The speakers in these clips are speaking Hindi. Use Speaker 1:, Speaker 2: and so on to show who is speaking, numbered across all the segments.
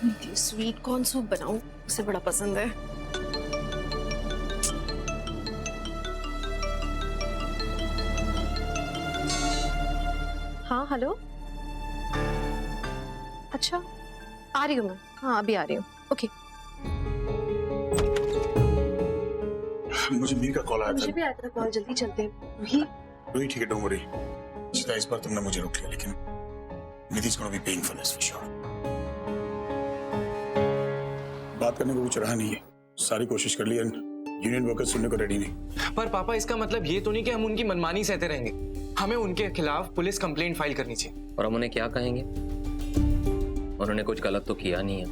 Speaker 1: स्वीट कॉर्न सूप बनाऊं, उसे बड़ा पसंद है। हाँ हेलो, अच्छा आ रही हूँ मैं, हाँ अभी आ रही हूँ। ओके।
Speaker 2: मुझे मीर का कॉल आया था।
Speaker 1: मुझे भी आया था कॉल, जल्दी चलते हैं।
Speaker 2: रूही ठीक है, डोंट वरी। इस बार तुमने मुझे रोक लिया, लेकिन Nidhi's gonna be paying for this for sure। बात करने को कुछ रहा नहीं है, सारी कोशिश कर ली है, यूनियन वर्कर्स सुनने को रेडी नहीं।
Speaker 3: पर पापा इसका मतलब ये तो नहीं कि हम उनकी मनमानी सहते रहेंगे। हमें उनके खिलाफ पुलिस कंप्लेंट फाइल करनी चाहिए।
Speaker 4: और हम उन्हें क्या कहेंगे? उन्होंने कुछ गलत तो किया नहीं है।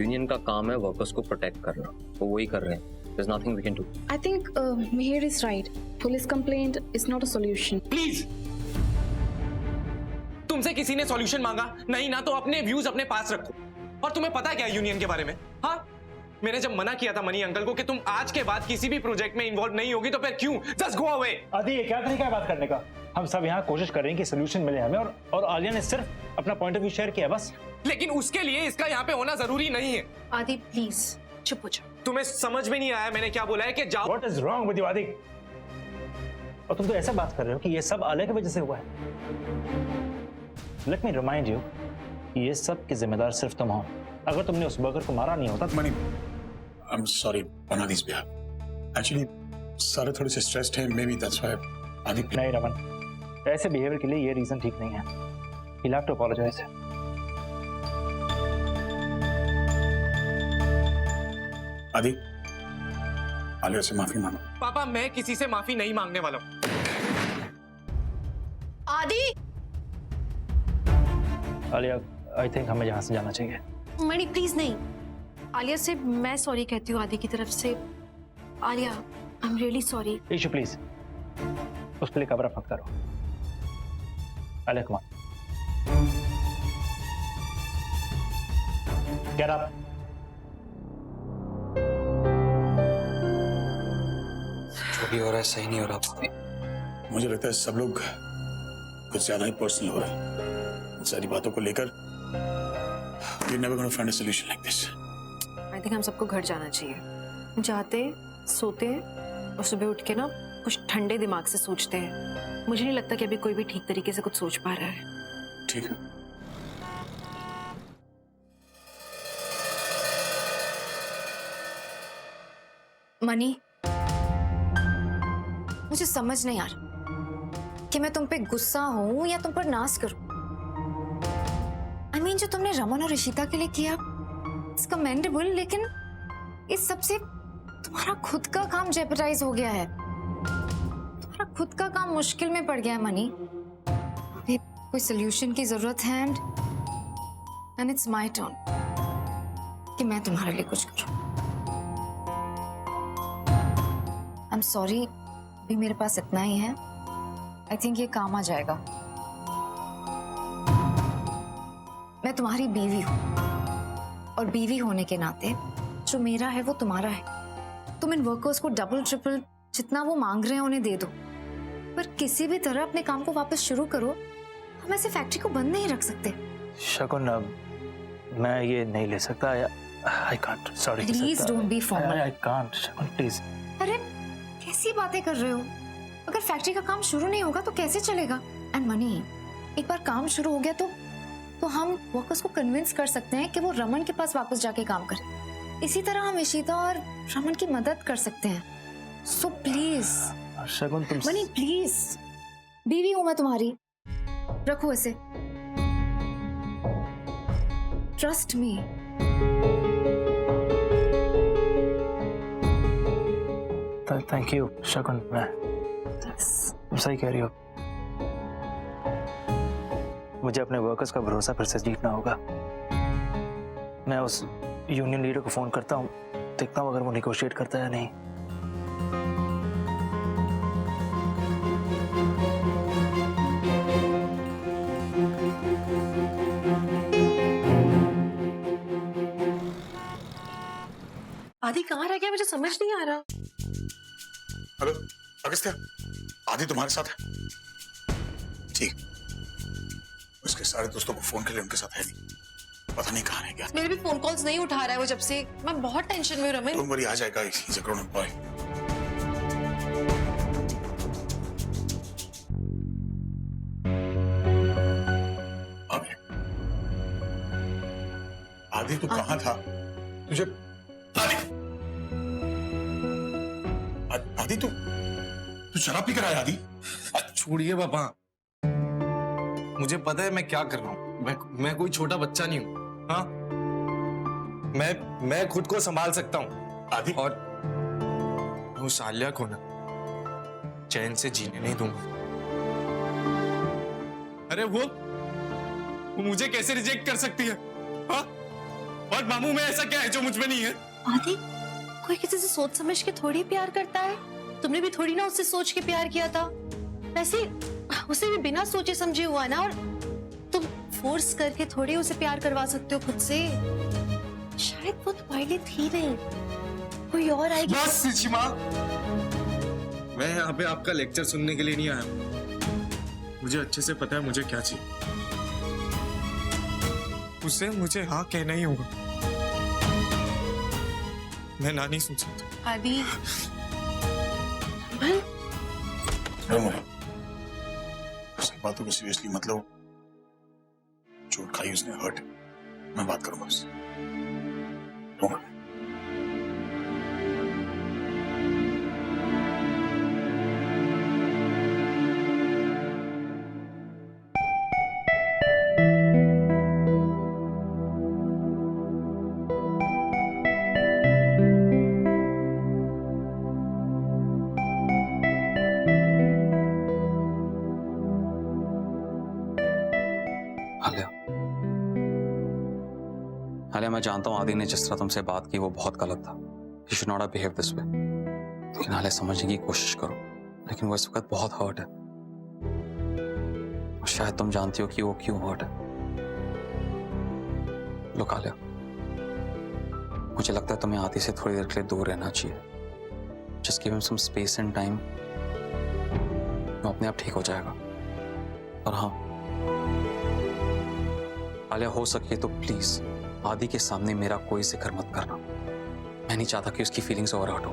Speaker 4: यूनियन का काम है वर्कर्स को प्रोटेक्ट करना, वो वही कर रहे हैं। There's nothing we can do।
Speaker 5: I think Mihir is right. Police complaint is not a solution.
Speaker 3: Please, तुमसे किसी ने सॉल्यूशन मांगा नहीं ना, तो अपने व्यूज अपने पास रखो। और तुम्हें पता क्या है यूनियन के बारे में? हाँ, मैंने जब मना किया था मनी अंकल को कि तुम आज के बाद किसी भी प्रोजेक्ट में इन्वॉल्व नहीं होगी, तो फिर क्यों? Just go away.
Speaker 6: आदि, ये क्या तरीका है बात करने का? हम सब यहाँ कोशिश कर रहे हैं कि सोल्यूशन मिले हमें, और आलिया ने सिर्फ अपना पॉइंट ऑफ व्यू शेयर किया बस।
Speaker 3: लेकिन उसके लिए इसका यहाँ पे होना जरूरी नहीं है।
Speaker 1: आदि प्लीज चुप हो जाओ।
Speaker 3: तुम्हें समझ में नहीं आया मैंने क्या बोला है कि जाओ।
Speaker 6: What is wrong with you, आदि? और तुम तो ऐसा बात कर रहे हो कि ये सब आलिया की वजह से हुआ है। Let me remind you, ये सब की जिम्मेदार सिर्फ तुम हो। अगर तुमने उस बर्गर को मारा नहीं होता तो
Speaker 2: money, I'm sorry on Adi's behalf। Actually, सारे थोड़े से stressed हैं, maybe that's why आदि।
Speaker 6: नहीं रमन, ऐसे बिहेवियर के लिए ये रीजन ठीक नहीं है। He'll have to apologize।
Speaker 2: आदि, आलिया से माफी मांगो।
Speaker 3: पापा, मैं किसी से माफी नहीं मांगने वाला हूँ।
Speaker 1: आदि,
Speaker 6: आलिया, आई थिंक हमें यहाँ से जाना चाहिए।
Speaker 1: मणि प्लीज नहीं। आलिया से मैं सॉरी कहती हूँ आदि की तरफ से। Alia, I am really sorry.
Speaker 6: Ishu please, उसके लिए कवर अप मत करो। Alia come on, get up.
Speaker 3: जो भी हो रहा है सही नहीं हो रहा।
Speaker 2: मुझे लगता है सब लोग कुछ ज्यादा ही पर्सनल हो रहे हैं इन सारी बातों को लेकर। We're never gonna find a solution like this।
Speaker 1: I think हम सबको घर जाना चाहिए। जाते, सोते और सुबह उठ के ना कुछ ठंडे दिमाग से सोचते हैं। मुझे नहीं लगता कि अभी कोई भी ठीक तरीके से कुछ सोच पा रहा है।
Speaker 2: ठीक है।
Speaker 5: मनी, मुझे समझ नहीं आ रहा कि मैं तुम पे गुस्सा हूं या तुम पर नाज करूं। I mean, जो तुमने रमन और इशिता के लिए किया इट्स कमेंडेबल, लेकिन इस सबसे तुम्हारा खुद का काम जेपरडाइज हो गया है। तुम्हारा खुद का काम मुश्किल में पड़ गया है मनी। अभी कोई सोल्यूशन की जरूरत है एंड इट्स माय टर्न कि मैं तुम्हारे लिए कुछ करूं। आई एम सॉरी, अभी मेरे पास इतना ही है। आई थिंक ये काम आ जाएगा। मैं तुम्हारी बीवी हूं और बीवी होने के नाते जो मेरा है वो तुम्हारा है। तुम इन वर्कर्स को डबल ट्रिपल जितना वो मांग रहे हैं उन्हें दे दो, पर किसी भी तरह अपने काम को वापस शुरू करो। हम ऐसे फैक्ट्री को बंद नहीं रख सकते।
Speaker 6: शकुन, मैं ये नहीं ले सकता। I can't, sorry.
Speaker 5: Please don't be formal.
Speaker 6: I can't शकुन, प्लीज।
Speaker 5: अरे कैसी बातें कर रहे हो? अगर फैक्ट्री का काम शुरू नहीं होगा तो कैसे चलेगा? एंड मनी, एक बार काम शुरू हो गया तो हम वर्कर्स को कन्विंस कर सकते हैं कि वो रमन के पास वापस जाके काम करें। इसी तरह हम इशिता और रमन की मदद कर सकते हैं। सो प्लीज
Speaker 6: शकुन, तुम
Speaker 5: मनी प्लीज, बीवी हूं मैं तुम्हारी, रखो इसे। Trust me.
Speaker 6: थैंक यू शकुन। मैं तुम सही कह रही हो। मुझे अपने वर्कर्स का भरोसा फिर से जीतना होगा। मैं उस यूनियन लीडर को फोन करता हूँ, देखता हूँ अगर वो निगोशिएट करता है या नहीं।
Speaker 1: आदि कहाँ रह गया, मुझे समझ नहीं आ रहा।
Speaker 2: हेलो अगस्त्य, आदि तुम्हारे साथ है? ठीक, उसके सारे दोस्तों को फोन कर ले, उनके साथ है नहीं। पता नहीं कहाँ रह गया।
Speaker 1: मेरे भी फोन कॉल्स नहीं उठा रहा है वो जब से। मैं बहुत टेंशन में हूँ रमन।
Speaker 2: डोंट वरी, आ जाएगा। He's a grown-up boy. आदि तू कहाँ था? तुझे आदि आदि तू शराब पी कर आया आदि?
Speaker 3: छोड़िए पापा, मुझे पता है मैं क्या कर रहा हूँ। मैं कोई छोटा बच्चा नहीं हूँ। हाँ, मैं खुद को संभाल सकता हूँ।
Speaker 2: आदि
Speaker 3: और उस आलिया को ना चैन से जीने नहीं दूंगा। अरे वो मुझे कैसे रिजेक्ट कर सकती है? हाँ? और मामू में ऐसा क्या है जो मुझ में नहीं है?
Speaker 1: आदि, कोई किसी से सोच समझ के थोड़ी प्यार करता है। तुमने भी थोड़ी ना उससे सोच के प्यार किया था। वैसे उसे भी बिना सोचे समझे हुआ ना, और तुम फोर्स करके थोड़ी उसे प्यार करवा सकते हो खुद से। शायद वो तुम्हारे लिए थी नहीं, कोई और आएगी।
Speaker 3: बस सीमा, मैं यहाँ पे आपका लेक्चर सुनने के लिए नहीं आया। मुझे अच्छे से पता है मुझे क्या चाहिए। उसे मुझे हाँ कहना ही होगा। मैं ना नहीं सुन सकता।
Speaker 1: आदि,
Speaker 2: उसकी बातों को सीरियसली मतलब चोट खाई उसने, हर्ट। मैं बात करूंगा उससे।
Speaker 7: हालिया, मैं जानता हूँ आदि ने जिस तरह तुमसे बात की वो बहुत गलत था। You should not have behaved this way. लेकिन हालिया, समझने की कोशिश करो। लेकिन वो इस वक्त बहुत हर्ट है। और शायद तुम जानती हो कि वो क्यों हर्ट है। लोग हालिया, मुझे लगता है तुम्हें आदि से थोड़ी देर के लिए दूर रहना चाहिए। Just give him some space and time. वो अपने आप ठीक हो जाएगा। और हाँ हालिया, हो सके तो प्लीज आदि के सामने मेरा कोई जिक्र मत करना। मैं नहीं चाहता कि उसकी फीलिंग्स ओवर हर्ट हो।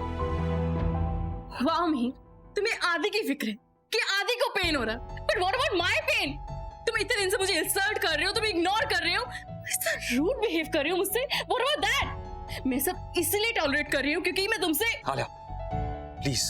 Speaker 8: वाह मिहिर, तुम्हें आदि की फिक्र है कि आदि को पेन हो रहा है। But what about my pain? तुम इतने दिन से मुझे इंसल्ट कर रहे हो, तुम इग्नोर कर रहे हो, इतना रूड बिहेव कर रहे हो मुझसे। What about that? मैं सब इसलिए टॉलरेट कर रही हूँ क्योंकि मैं तुमसे।
Speaker 7: आलिया प्लीज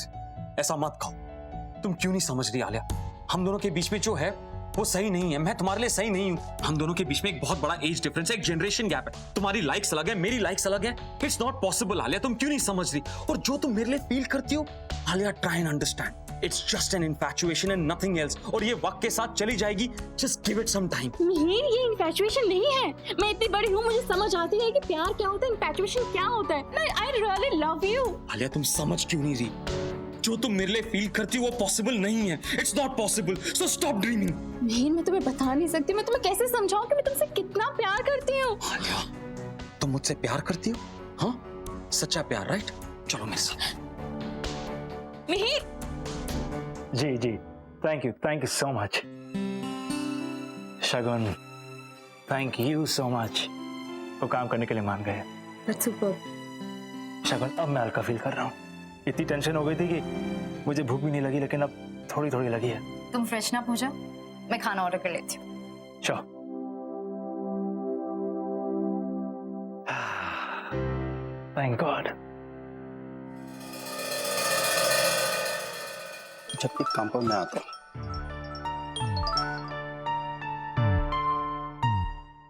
Speaker 7: ऐसा मत कहो। तुम क्यों नहीं समझ रही आलिया? हम दोनों के बीच में जो है वो सही नहीं है। मैं तुम्हारे लिए सही नहीं हूँ। हम दोनों के बीच में एक बहुत बड़ा एज डिफरेंस है, एक जनरेशन गैप है। तुम्हारी लाइक्स अलग है, मेरी लाइक्स अलग है। इट्स नॉट पॉसिबल आलिया, तुम क्यों नहीं समझ रही? और जो तुम मेरे लिए फील करती हो Alia, try and understand. It's just an infatuation and nothing else. और ये वक्त के साथ चली जाएगी। Just give it some time.
Speaker 8: Mihir, ये इन्फैचुएशन नहीं है। मैं इतनी बड़ी हूँ, मुझे समझ आती है कि प्यार क्या होता है, इन्फैचुएशन क्या होता है। I really love you.
Speaker 7: Alia, तुम समझ क्यों नहीं रही? जो तुम मेरे लिए फील करती हो वो पॉसिबल नहीं है। It's not possible, so stop dreaming.
Speaker 8: Mihir, मैं तुम्हें बता नहीं सकती। मैं तुम्हें कैसे समझाऊं कि मैं तुमसे कितना प्यार करती हूँ।
Speaker 7: आलिया, तुम मुझसे प्यार करती हो? हाँ, सच्चा प्यार, राइट? चलो मेरे साथ।
Speaker 8: मिहिर,
Speaker 6: जी जी, thank you so much. Shagun, thank you so much. वो काम करने के लिए मान गए।
Speaker 8: That's super.
Speaker 6: शगुन, अब मैं हल्का फील कर रहा हूँ। इतनी टेंशन हो गई थी कि मुझे भूख भी नहीं लगी, लेकिन अब थोड़ी थोड़ी लगी है।
Speaker 5: तुम फ्रेशन अप हो जाओ, मैं खाना ऑर्डर कर लेती हूँ।
Speaker 6: चलो। Thank God.
Speaker 9: जब तक कंपाउंड में आता हूँ।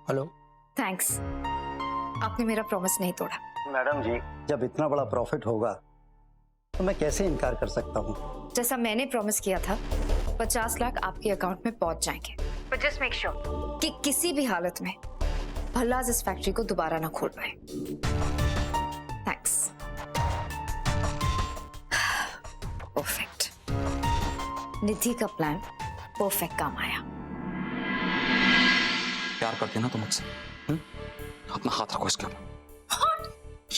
Speaker 9: हेलो।
Speaker 5: थैंक्स, आपने मेरा प्रॉमिस नहीं तोड़ा।
Speaker 9: मैडम जी, जब इतना बड़ा प्रॉफिट होगा तो मैं कैसे इनकार कर सकता हूँ?
Speaker 5: जैसा मैंने प्रॉमिस किया था, 50 लाख आपके अकाउंट में पहुंच जाएंगे। बट जस्ट मेक श्योर कि किसी भी हालत में भल्लाज इस फैक्ट्री को दोबारा ना खोल पाए। थैंक्स। परफेक्ट। निधि का प्लान परफेक्ट काम आया।
Speaker 7: प्यार करती है ना तुम मुझसे? अपना हाथ रखो इसके ऊपर।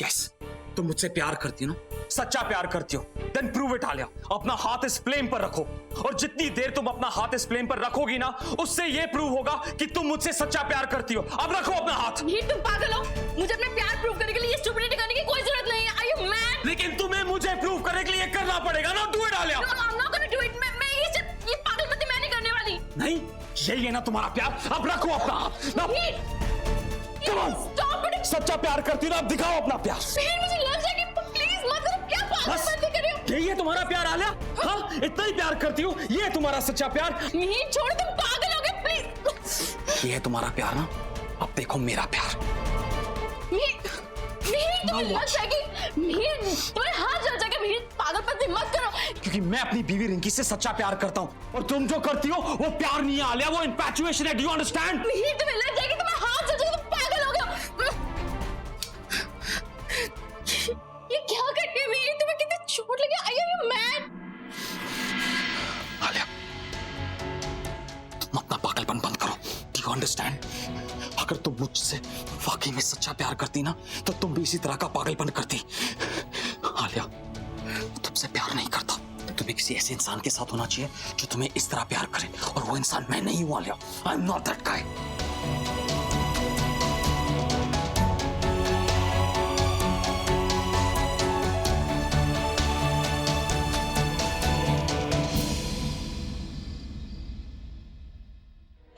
Speaker 7: यस, तुम मुझसे प्यार करती है ना? सच्चा प्यार करती हो देन प्रूव इट आलिया। अपना हाथ इस फ्लेम पर रखो और जितनी देर तुम अपना हाथ इस फ्लेम पर रखोगी ना उससे ये प्रूव होगा कि तुम मुझसे सच्चा प्यार करती हो। अब रखो अपना हाथ।
Speaker 8: ये तुम पागल हो? मुझे अपना प्यार प्रूव करने के लिए स्टूपिडिटी करने की कोई जरूरत नहीं है। Are you mad?
Speaker 7: लेकिन तुम्हें मुझे प्रूव करने के लिए करना पड़ेगा ना। Do it Alia.
Speaker 8: No, I'm not gonna do it. मैं ये पागलपंती मैं नहीं करने वाली।
Speaker 7: नहीं यही है ना तुम्हारा प्यार। अब रखो अपना हाथ ना।
Speaker 8: Stop it.
Speaker 7: सच्चा प्यार करती हो ना अब दिखाओ अपना प्यार।
Speaker 8: फिर मुझे लग जाएगी। प्लीज मत करो। क्या पागलपंती कर रही हो?
Speaker 7: यही है तुम्हारा प्यार आलिया? हाँ इतना ही प्यार करती हो? ये है तुम्हारा सच्चा प्यार?
Speaker 8: नहीं छोड़, तुम पागल हो गए। प्लीज
Speaker 7: ये है तुम्हारा प्यार ना? अब देखो मेरा प्यार।
Speaker 8: तुम्हें लग जाएगी। तुम्हारे हाथ जल जाएगा। पागलपंती मत करो।
Speaker 7: क्योंकि मैं अपनी बीवी रिंकी से सच्चा प्यार करता हूँ और तुम जो करती हो वो प्यार नहीं है आलिया, वो इन्फैचुएशन है। Do you understand?
Speaker 8: तुम्हें लग जाएगी। तुम्हारे हाथ जल जाएगा। तुम पागल हो गए। ये क्या करती हुई है? तुम्हें कितनी चोट लगी? Are you mad?
Speaker 7: आलिया तुम अपना पागलपन बंद करो। Do you understand? अगर तुम मुझसे वाकई में सच्चा प्यार करती ना तो तुम भी इसी तरह का पागलपन करती। आलिया तुमसे प्यार नहीं करता। तुम्हें किसी ऐसे इंसान के साथ होना चाहिए जो तुम्हें इस तरह प्यार करे और वो इंसान मैं नहीं हूं Alia. I am not that guy.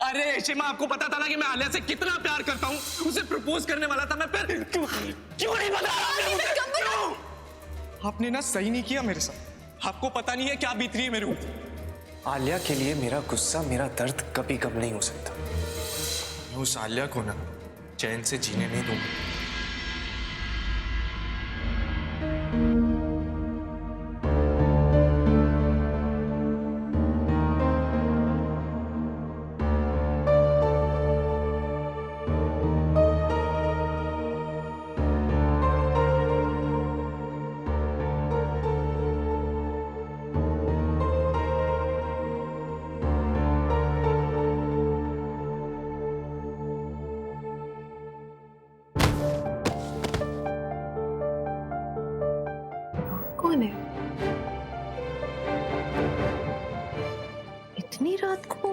Speaker 3: अरे शिमा, आपको पता था ना कि मैं आलिया से कितना प्यार करता हूँ। उसे प्रपोज करने वाला था मैं, फिर क्यों नहीं बता रहा मुझे? क्यों? आपने ना सही नहीं किया मेरे साथ। आपको पता नहीं है क्या बीत रही है मेरे ऊपर।
Speaker 6: आलिया के लिए मेरा गुस्सा, मेरा दर्द कभी कम नहीं हो सकता।
Speaker 3: मैं उस आलिया को ना चैन से जीने नहीं दूंगा।
Speaker 1: कौन है? इतनी रात को?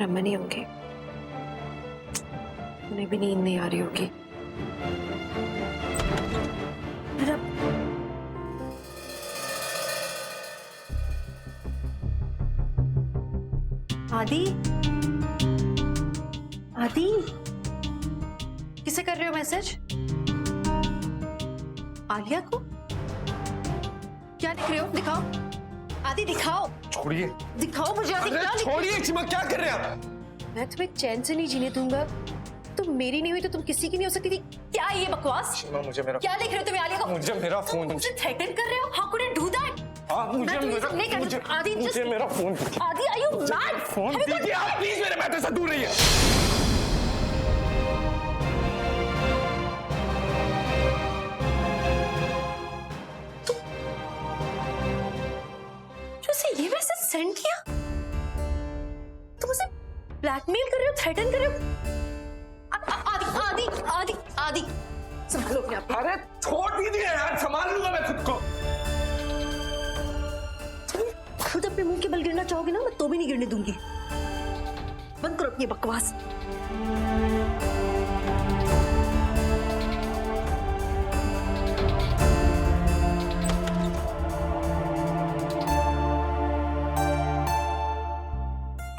Speaker 1: रमन ही होंगे। उन्हें भी नींद नहीं आ रही होगी। आदि, आदि, किसे कर रहे हो मैसेज? आलिया को? क्या लिख रहे हो? दिखाओ आदि, दिखाओ।
Speaker 3: छोड़िए,
Speaker 1: दिखाओ मुझे आदि। क्या लिख?
Speaker 3: छोड़िए शिमा, क्या कर रहे हैं आप?
Speaker 1: मैं तुम्हें चैन से नहीं जीने दूंगा। तुम मेरी नहीं हुई तो तुम किसी की नहीं हो सकती थी। क्या ये बकवास?
Speaker 3: शिमा मुझे मेरा,
Speaker 1: क्या लिख रहे हो तुम आलिया को?
Speaker 3: मुझे मेरा फोन,
Speaker 1: मुझे थ्रेटन कर रहे हो? How could you do that?
Speaker 3: मुझे मेरा,
Speaker 1: आदि,
Speaker 3: मुझे मेरा फोन,
Speaker 1: आदि, आर यू मैड?
Speaker 3: फोन दीजिए आप प्लीज। मेरे मैटर से दूर रहिए।
Speaker 1: ये मैसेज सेंड किया? तुम उसे ब्लैकमेल कर रहे हो, थ्रेटन कर रहे हो? आदि, आदि, आदि, आदि, संभालो अपने आप।
Speaker 3: अरे छोड़ दीजिए यार, संभाल लूंगा मैं खुद को।
Speaker 1: तुम खुद अपने मुंह के बल गिरना चाहोगे ना, मैं तो भी नहीं गिरने दूंगी। बंद करो अपनी बकवास।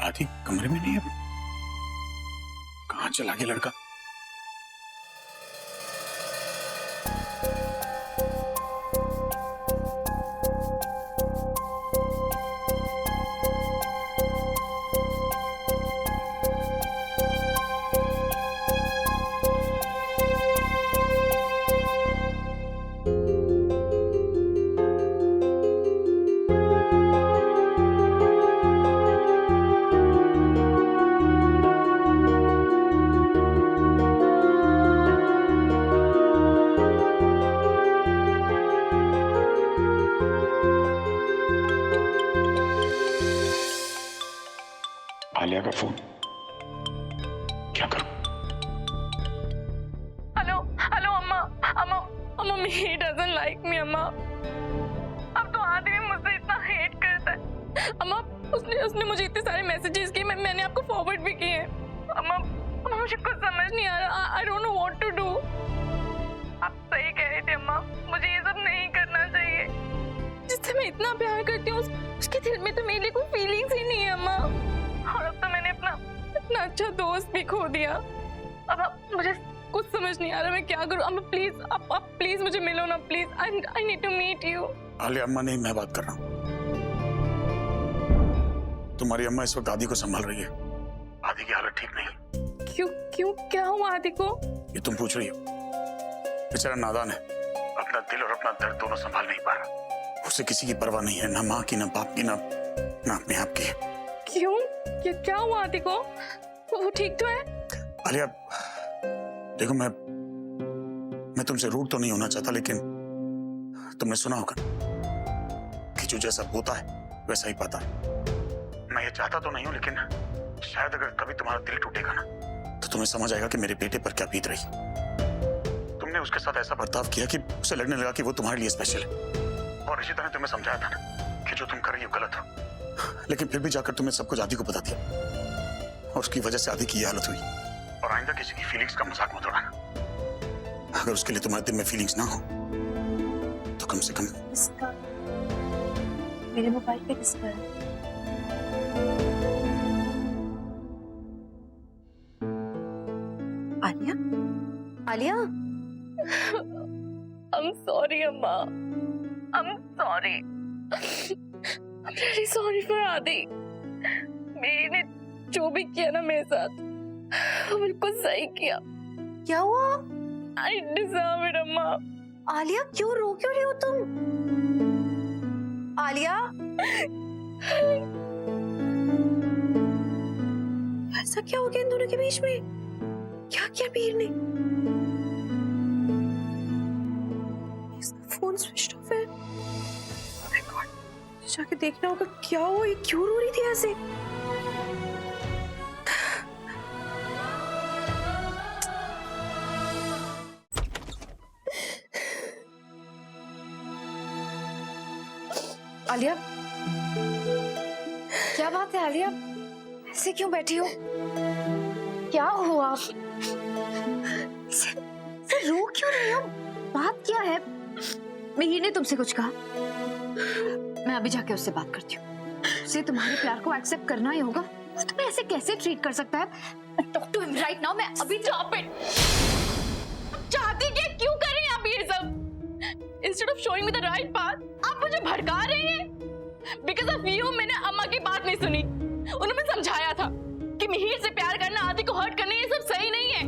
Speaker 2: आदि कमरे में नहीं है। कहाँ चला गया लड़का? आलिया का फोन, क्या करूं?
Speaker 8: हेलो हेलो अम्मा, अम्मा he doesn't like me, अम्मा। अब तो आदि भी मुझसे इतना हेट करता है। अम्मा, उसने मुझे इतने सारे मैसेजेस किए, मैंने आपको फॉरवर्ड भी किए हैं। अम्मा, मुझे कुछ समझ नहीं आ रहा। I don't know what to do। आप सही कह रही थी अम्मा, मुझे ये सब नहीं करना चाहिए। जिससे मैं इतना प्यार करती हूँ उसके दिल में तो मेरे लिए कोई फीलिंग्स ही नहीं है अम्मा। और अब तो मैंने अपना इतना अच्छा दोस्त भी खो दिया। अब मुझे कुछ समझ नहीं आ रहा मैं क्या करूं। अम्मा प्लीज, आप प्लीज मुझे मिलो ना please. I need to meet you.
Speaker 2: Alia, अम्मा नहीं, मैं बात कर रहा हूँ। तुम्हारी अम्मा इस वक्त आदि को संभाल रही है। आदि की हालत ठीक नहीं है।
Speaker 8: क्यों क्या हुआ आदि को?
Speaker 2: ये तुम पूछ रही हो? बेचारा नादान है, अपना दिल और अपना दर्द दोनों संभाल नहीं पा रहा। उसे किसी की परवाह नहीं है, ना माँ की, ना बाप की, ना अपने आप की।
Speaker 8: क्यों? क्या हुआ आदि को? वो ठीक तो है?
Speaker 2: आलिया देखो, मैं तुमसे रूड तो नहीं होना चाहता, लेकिन तुमने सुना होगा कि जो जैसा बोता है वैसा ही पाता है। मैं ये चाहता तो नहीं हूं, लेकिन शायद अगर कभी तुम्हारा दिल टूटेगा ना तो तुम्हें समझ आएगा कि मेरे बेटे पर क्या बीत रही। तुमने उसके साथ ऐसा बर्ताव किया कि उसे लगने लगा कि वो तुम्हारे लिए स्पेशल है। और ऋषिता ने तुम्हें समझाया था ना कि जो तुम कर रही हो गलत हो, लेकिन फिर भी जाकर तुमने सब कुछ आदि को बता दिया और उसकी वजह से आदि की ये हालत हुई। और आइंदा किसी की फीलिंग्स का मजाक मत उड़ाना। अगर उसके लिए तुम्हारे दिल में फीलिंग्स ना हो तो कम से कम
Speaker 1: इसका मेरे मोबाइल पे किसका है? आलिया, आलिया,
Speaker 8: I'm sorry अम्मा। I'm sorry। I'm really sorry for आदि। मेरी ने जो भी किया ना मेरे साथ वो बिल्कुल सही किया।
Speaker 1: क्या हुआ?
Speaker 8: I deserve it अम्मा।
Speaker 1: आलिया, क्यों रो क्यों रही हो तुम? आलिया, ऐसा क्या हो गया इन दोनों के बीच में? क्या किया मीर ने? इसका फोन स्विच ऑफ है। Oh my God, जाके देखना होगा क्या हुआ, ये क्यों रो रही थी ऐसे?
Speaker 5: आलिया, क्या बात है आलिया? ऐसे क्यों बैठी हो? क्या हुआ? रो क्यों रही हो? बात क्या है? मिहिर ने तुमसे कुछ कहा? मैं अभी जाके उससे बात करती हूँ। उसे तुम्हारे प्यार को एक्सेप्ट करना ही होगा। वो तुम्हें ऐसे कैसे ट्रीट कर सकता है? Talk to him right now. मैं अभी
Speaker 8: Stop it। चाहती क्या, क्यों कर रही हैं आप ये सब? Instead of showing me the right path, आप मुझे भड़का रही हैं। Because of you मैंने अम्मा की बात नहीं सुनी। उन्होंने समझाया था कि मिहिर से प्यार करना, आदि को हर्ट करना ये सब सही नहीं है।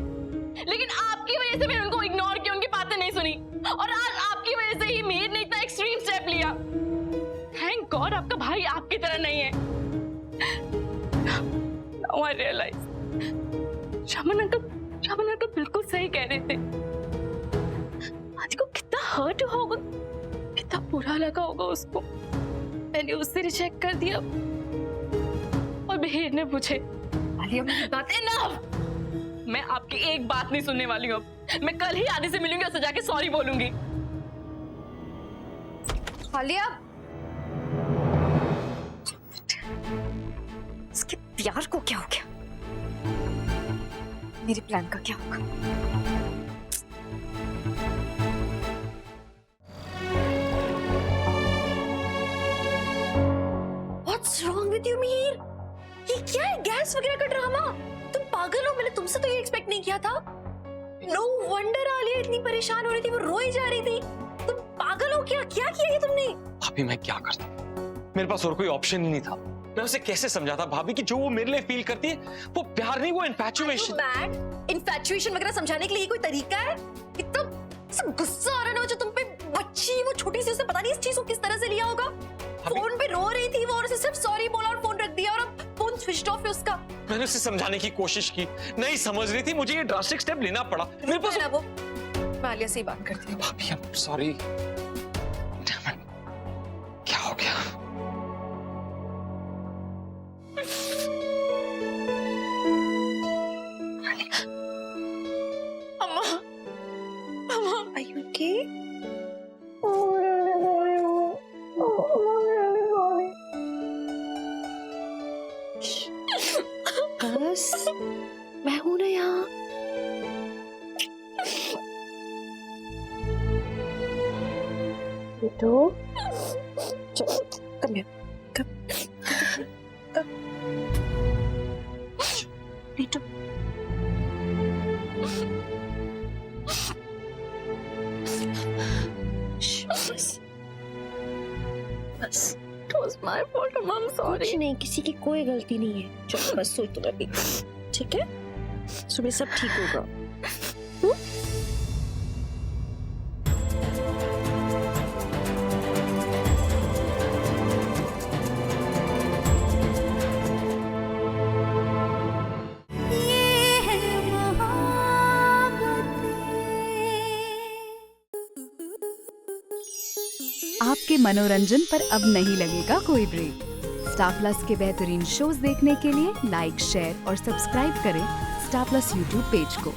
Speaker 8: लेकिन आपकी वजह से मैंने उनको इग्नोर किया, उनकी बातें नहीं सुनी। और आज आपकी वजह से ही मिहिर ने इतना एक्सट्रीम स्टेप लिया। थैंक गॉड आपका भाई आपकी तरह नहीं है। Now I realize, शमन अंकल बिल्कुल सही कह रहे थे। आदि को कितना हर्ट होगा, कितना बुरा लगा होगा उसको। मैंने उससे रिजेक्ट कर दिया और मिहिर ने मुझे।
Speaker 5: आलिया, मेरी बात
Speaker 8: Enough! मैं आपकी एक बात नहीं सुनने वाली हूँ। मैं कल ही आदि से मिलूंगी और जाके सॉरी बोलूंगी।
Speaker 5: आलिया, इसके प्यार को क्या हो गया? मेरे प्लान का क्या होगा?
Speaker 1: What's wrong with you, Mir? ये क्या है, गैस वगैरह का ड्रामा? तुम पागल हो? मैंने तुमसे तो ये एक्सपेक्ट नहीं किया था। No wonder आलिया इतनी परेशान हो रही थी, वो रोई जा रही थी। तुम पागल हो क्या? क्या किया ये तुमने?
Speaker 7: भाभी मैं क्या करता? मेरे पास और कोई ऑप्शन ही नहीं था। मैं उसे कैसे समझाता भाभी कि जो वो मेरे लिए फील करती है वो प्यार नहीं, वो इन्फैचुएशन।
Speaker 1: इन्फैचुएशन वगैरह समझाने के लिए कोई तरीका है? इतना सब गुस्सा आ रहा है ना जो तुम पे। बच्ची वो छोटी सी, उसे पता नहीं इस चीज को किस तरह से लिया होगा। फोन पे रो रही थी वो और उसे सिर्फ सॉरी बोला और फोन रख दिया और अब फोन स्विच ऑफ है उसका।
Speaker 7: मैंने उसे समझाने की कोशिश की, नहीं समझ रही थी। मुझे ये ड्रास्टिक स्टेप लेना पड़ा। मेरे पास
Speaker 1: वो मैं आलिया से ही बात करती हूँ।
Speaker 7: भाभी आई एम सॉरी। क्या हो गया?
Speaker 8: अम्मा,
Speaker 1: Are you okay? बस मैं हूं ना यहाँ। बेटो चलो कम here, कम बेटो। बस बस
Speaker 8: It was my fault, I'm sorry.
Speaker 1: कुछ नहीं, किसी की कोई गलती नहीं है। चलो बस सोच तुम अभी, ठीक है? सुबह सब ठीक होगा।
Speaker 10: आपके मनोरंजन पर अब नहीं लगेगा कोई ब्रेक। स्टार प्लस के बेहतरीन शोज देखने के लिए लाइक, शेयर और सब्सक्राइब करें स्टार प्लस यूट्यूब पेज को।